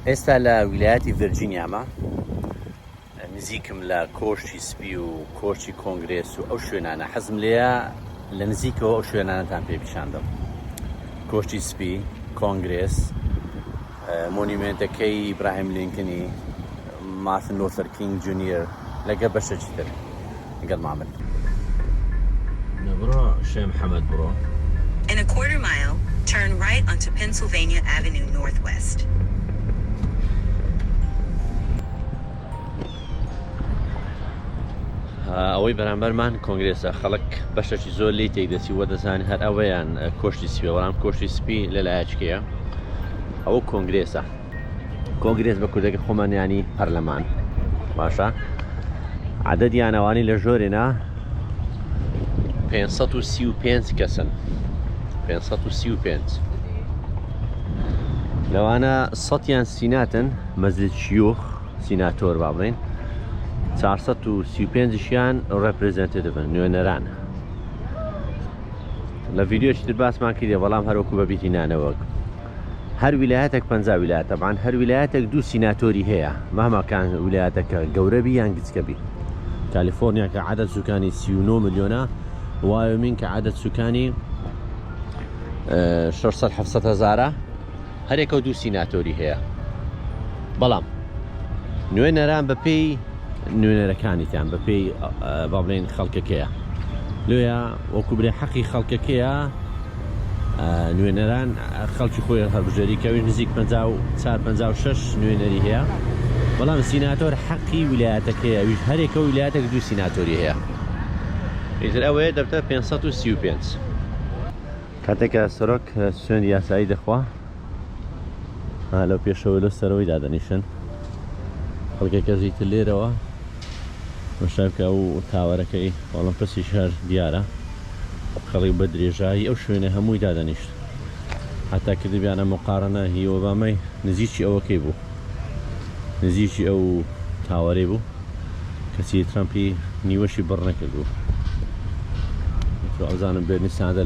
ئێستا لە ویلایەتی ڤیرجینیامە نزیکم لە کۆشتی سپی و کۆشتی کۆنگرێس و ئەو شوێنانە حەزم لێیە لە نزیکەوە ئەو شوێنانەتان پێ پیشاندەم. کۆشتی سپی، کۆنگرێس، مۆنیمنتەکەی ئیبراهیم لینکنی، مارتن لوتر کینگ جونیۆر لەگە بەشێکی تر لەگەڵ مامن. بڕۆ شێ محەممەد بڕۆ. In a quarter mile, turn right onto Pennsylvania Avenue Northwest. ئەوەی بەرامبەرمان کۆنگرێسە، خەڵک بەشێکی زۆر لی تێکدەچی وە دەزانێت هەر ئەوەیان کۆشتی سپی، بەڵام کۆشتی سپی لە لایەچکەیە، ئەوە کۆنگرێسە. کۆنگرێس بە کوردەکە خۆمان ینی پەرلەمان، باشە؟ عەدەدیانەوانی لە ژۆرێنە 535 کەسن، 535 لەوانە 100یان سیناتن، مەجلیس شیوخ سیناتۆر با بڵێن، 435یان ڕێپرێزەنتێتیڤن، نوێنەران. لە ڤیدیۆشی تر باسمان کردێ، بەڵام هەروەکو بەبیتی نانەوەک هەر ویلایەتێک 50 ویلایەت، طبعاً هەر ویلایەتێک 2 سیناتۆری هەیە، مەهماکان ویلایەتەکە گەورەبی یان گچکەبی. کالیفۆرنیا کە عەدەد سوکانی 39 ملیۆنە، وایۆمینگ کە عەدەد سوکانی 600-700 هەزارە، هەرێکە 2 سیناتۆری هەیە. بەڵام نوێنەران بەپێی نوێنەرەکانیتان، بەپێی با بڵێن خەڵکەکەیە، لێیە وەکو برێ حەقی خەڵکەکەیە. نوێنەران خەڵکی خۆی هەڵبژێریکەوی نزیک 54-56 نوێنەری هەیە، بەڵام سیناتۆر حەقی ویلایەتەکەیە، ویش هەرێکە ویلایەتێک 2 سیناتۆری هەیە. ئیتر ئەوەیە دەبتە 535. کاتێکە سەرۆک سوێند یاسایی دەخوا لەو پێشەوەی لە سەرەوەی دادەنیشن، خەڵکێکە تر لێرەوە مەشابکە ئەو تاوەرەکەی ئۆڵمپسی شار دیارە، خەڵی بە درێژایی ئەو شوێنە هەمووی دادەنیشت، هەتا کردبیانە مقارنە هی ئۆبامای نزیکی ئەوەکەی بوو، نزیکی ئەو تاوەرەی بوو، کەسی ترامپی نیوەشی بڕ نەکردبوو. ئەوزانم بێنیساندا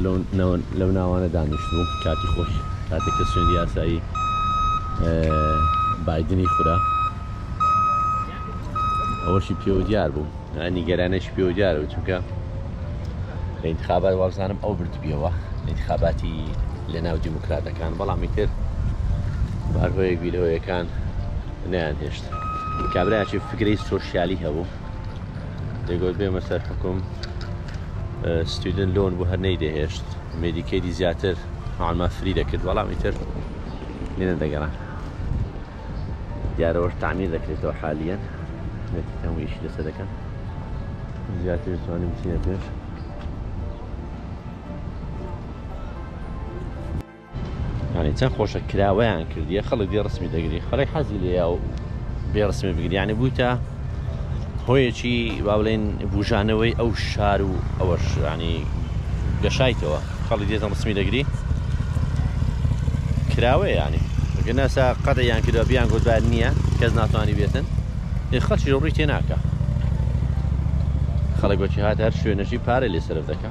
لەو ناوانە دانیشت بوو کاتی خۆش، کاتێک کە سوێندی یاسایی بایدنی خورا، ئەوەشی پێوە دیار بوو، نیگەرانەشی پێوە دیار بوو، چونکە لە ئینتخابات وابزانم ئەو بردبیەوە لە ئینتخاباتی لە ناو دیموکراتەکان، بەڵامی تر بارهۆیەک بیرەوەیەکان نەیان هێشت. کابرایکی فکرەی سۆشیالی هەبوو، دەیگوت بێمە سەر حکوم ستودنت لۆن بۆ هەر نەیدەهێشت، مێدیکەیدی زیاتر هەڵما فری دەکرد، بەڵامی تر لێنە دەگەڕان. دیارەوەش تعمیر دەکرێتەوە حالیەن، هەموویشی لەسەر دەکەن، زیاتر توانیم بچینە پێش. یعنی چەند خۆشە کراوەیان کردیە، خەڵک دێ ڕسمی دەگری، خەڵک حەزی لێیە و بێ ڕسمی بگری، یعنی بوویتە هۆیەکی با بڵێن بوژانەوەی ئەو شار و ئەوەش، ینی گەشایتەوە خەڵک دێتە ڕسمی دەگری، کراوەیە، ینی گەناسا قەدەیان کردووە بیان گوتبار نییە، کەس ناتوانانی بێتن، خەڵکی ڕووی تێ ناکە، خەڵک وەکی هات هەر شوێنەشی پارە لێ سەرف دەکە.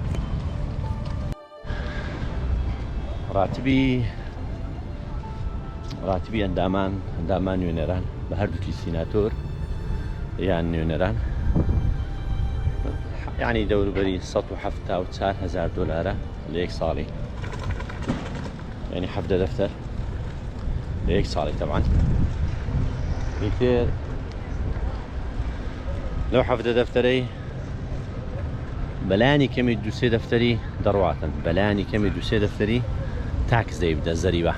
ڕاتبی ئەندامان نوێنەران بە هەردووکی سیناتۆر یان نوێنەران، یعنی دەوروبەری 174,000 دۆلارە لە یەک ساڵی، یعنی 17 دەفتەر لە یەک ساڵی. طبعاً ئیتر لەو 17 دەفتەرەی بەلایانی کەمی 2-3 دەفتەری دەڕواتن، بەلایانی کەمی 2-3 دەفتەری تاکس دەیبدە زەریبە،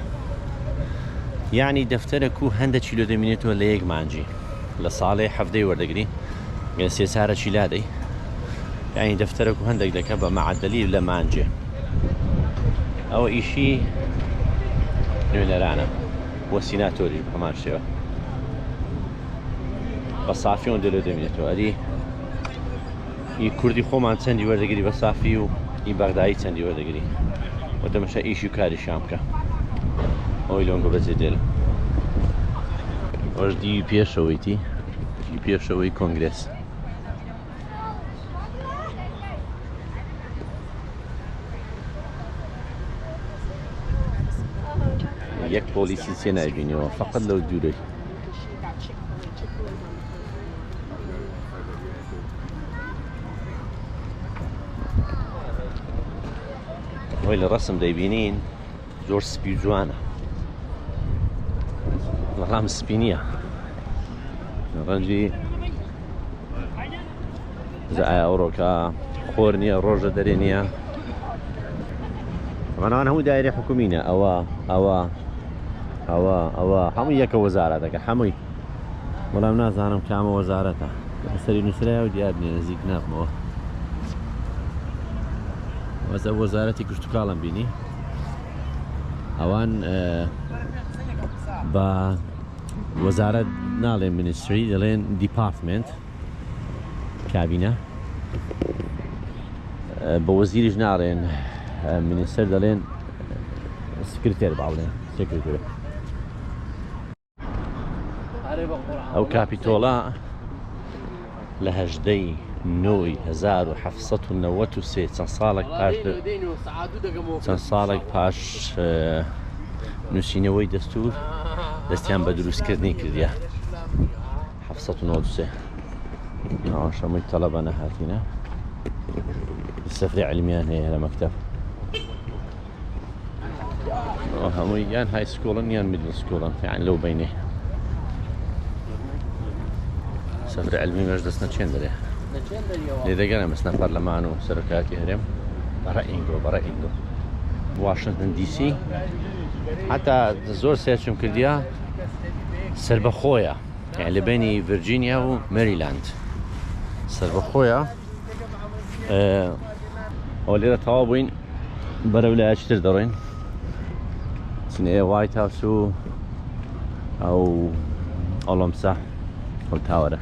یعنی دەفتەرێک و هەندە چیلۆ دەمێنێتەوە لە یەک مانجی، لە ساڵێ 17 وەردەگری، گەن 3 سارەکی لادەی، یعنی دەفتەرێک و هەندێک دەکە بە مەعەدەلی لە مانجێ. ئەوە ئیشی نوێنەرانە بۆ سیناتۆری هەمان شێوە، بە سافیۆن دەلۆ دەمێنێتەوە. ئەدی ئی کوردی خۆمان چەندی وەردەگری بە سافی و ئی بەغدایی چەندی وەردەگری، وەتەمەشە ئیشی و کاری شام بکە، ئەوەی لۆنگۆ بەجێ دێڵ. ئەوەش دی پێشەوەیتی، دی پێشەوەی کۆنگرێس. یەک پۆلیسی سێ نایبینیەوە فقط لەو دوورەی. وی لە ڕەسم دەیبینین زۆر سپی جوانە، بەڵام سپی نییە، ڕەنجی ئایا ئەوڕۆکە خۆر نییە، ڕۆژە دەرێ نییە. ئەمانەوان هەموو دایرە حکومینە، ئەوە هەموو یەکە وەزارەتەکە هەمووی، بەڵام نازانم کامە وەزارەتە، سەری نووسرای و دیار نیە، نزیک ناکمەوە. وەزە وەزارەتی گشت و کاڵم بینی، ئەوان بە وەزارەت ناڵێن مینیستری، دەڵێن دیپارتمنت، کابینە. بە وەزیریش ناڵێن مینیستەر، دەڵێن سکرتێر، باڵێن سکرتێر. ئەو کاپیتۆڵە لە 1893 چەند ساڵێک پاش نووسینەوەی دەستور دەستیان بە دروستکردنی کردیە. 1993 شەمووی تەڵەبە نەهاتینە، سەفری علمیان هەیە لە مەکتەب، هەمووی یان های سکۆڵن یان میدل سکۆڵن، یان لەو بینێ. سەفری علمی مەش دەستنە چێن دەرێ لێ دەگەنە مەسنە پەرلەمان و سەرۆکاتی هەرێم بەڕائینگۆ واشنگتن دی سی. حتا زۆر سێرچم کردیە سربەخۆیە، یان لە بینی ڤیرجینیا و مەریلاند سربەخۆیە. ئەو لێرە تەواو بووین بەرەو لایەکتر دەڕۆین، چینەیە وایت هاوس و ئەو ئەڵەمسا ئەو تاوەرە.